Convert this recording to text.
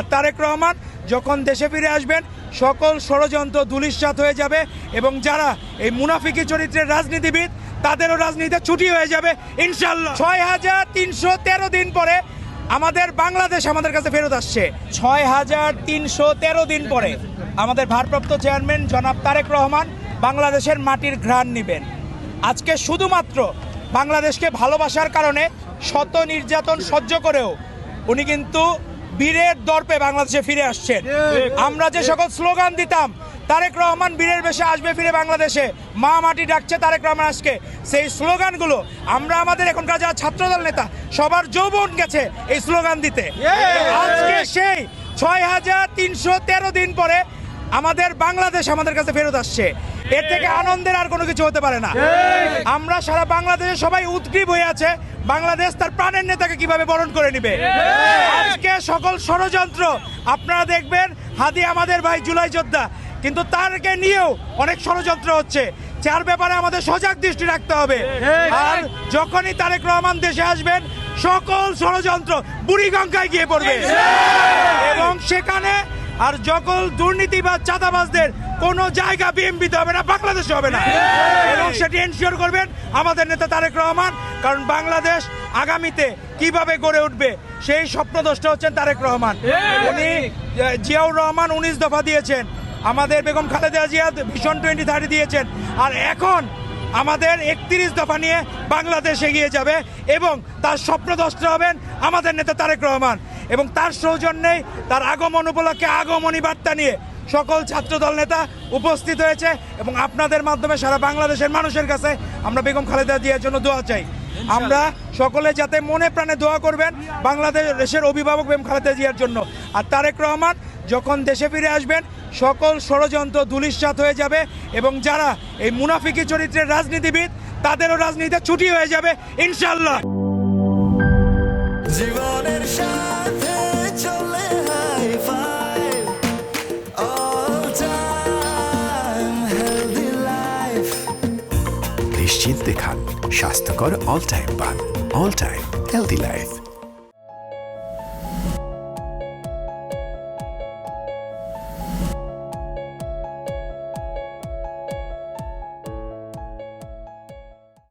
আর তারেক রহমান যখন দেশে ফিরে আসবেন সকল ষড়যন্ত্র ধূলিসাৎ হয়ে যাবে এবং যারা এই মুনাফিকি চরিত্রের রাজনীতিবিদ তাদেরও রাজনীতিতে ছুটি হয়ে যাবে ইনশাল্লাহ। ৬,৩১৩ দিন পরে আমাদের বাংলাদেশ আমাদের কাছে ফেরত আসছে। ৬,৩১৩ দিন পরে আমাদের ভারপ্রাপ্ত চেয়ারম্যান জনাব তারেক রহমান বাংলাদেশের মাটির ঘ্রাণ নেবেন। আজকে শুধুমাত্র বাংলাদেশকে ভালোবাসার কারণে শত নির্যাতন সহ্য করেও উনি কিন্তু বীরের দর্পে বাংলাদেশে ফিরে আসছেন। আমরা যে সকল স্লোগান দিতাম তারেক রহমান বীরের বেশে আসবে ফিরে বাংলাদেশে, মা মাটি ডাকছে তারেক রহমান আজকে, সেই স্লোগানগুলো আমরা আমাদের এখনকার যারা ছাত্রদল নেতা সবার যৌবন গেছে এই স্লোগান দিতে। আজকে সেই ৬,৩১৩ দিন পরে আমাদের বাংলাদেশ আমাদের কাছে ফেরত আসছে। এর থেকে আনন্দের আর কোনো কিছু হতে পারে না। আমরা সারা বাংলাদেশে সবাই উদ্গ্রীব হয়ে আছে বাংলাদেশ তার প্রাণের নেতাকে কিভাবে বরণ করে নিবে। আজকে সকল ষড়যন্ত্র আপনারা দেখবেন, হাদি আমাদের ভাই জুলাই যোদ্ধা, কিন্তু তারকে নিয়েও অনেক ষড়যন্ত্র হচ্ছে। যার ব্যাপারে আমাদের সজাগ দৃষ্টি রাখতে হবে। আর যখনই তারেক রহমান দেশে আসবেন সকল ষড়যন্ত্র বুড়িগঙ্গায় গিয়ে পড়বে এবং সেখানে আর সকল দুর্নীতি বা চাঁদাবাজদের কোনো জায়গা বিএমপিতে হবে না, বাংলাদেশে হবে না। এবং সেটি এনশিওর করবেন আমাদের নেতা তারেক রহমান, কারণ বাংলাদেশ আগামীতে কিভাবে গড়ে উঠবে সেই স্বপ্নদ্রষ্টা হচ্ছেন তারেক রহমান। উনি জিয়াউর রহমান 19 দফা দিয়েছেন, আমাদের বেগম খালেদা জিয়া ভিশন 2030 দিয়েছেন, আর এখন আমাদের 31 দফা নিয়ে বাংলাদেশ এগিয়ে যাবে এবং তার স্বপ্নদ্রষ্টা হবেন আমাদের নেতা তারেক রহমান। এবং তার সৌজন্যেই তার আগমন উপলক্ষে আগমনী বার্তা নিয়ে সকল ছাত্রদল নেতা উপস্থিত হয়েছে এবং আপনাদের মাধ্যমে সারা বাংলাদেশের মানুষের কাছে আমরা বেগম খালেদা জিয়ার জন্য দোয়া চাই। আমরা সকলে যাতে মনে প্রাণে দোয়া করবেন বাংলাদেশের অভিভাবক বেগম খালেদা জিয়ার জন্য। আর তারেক রহমান যখন দেশে ফিরে আসবেন সকল ষড়যন্ত্র ধূলিসাৎ হয়ে যাবে এবং যারা এই মুনাফিকি চরিত্রের রাজনীতিবিদ তাদেরও রাজনীতিতে ছুটি হয়ে যাবে ইনশাল্লাহ। জীবনের সাথে চলে high five all time healthy life. নিশ্চিন্তে খান স্বাস্থ্যকর অল টাইম পান, অল টাইম হেলদি লাইফ।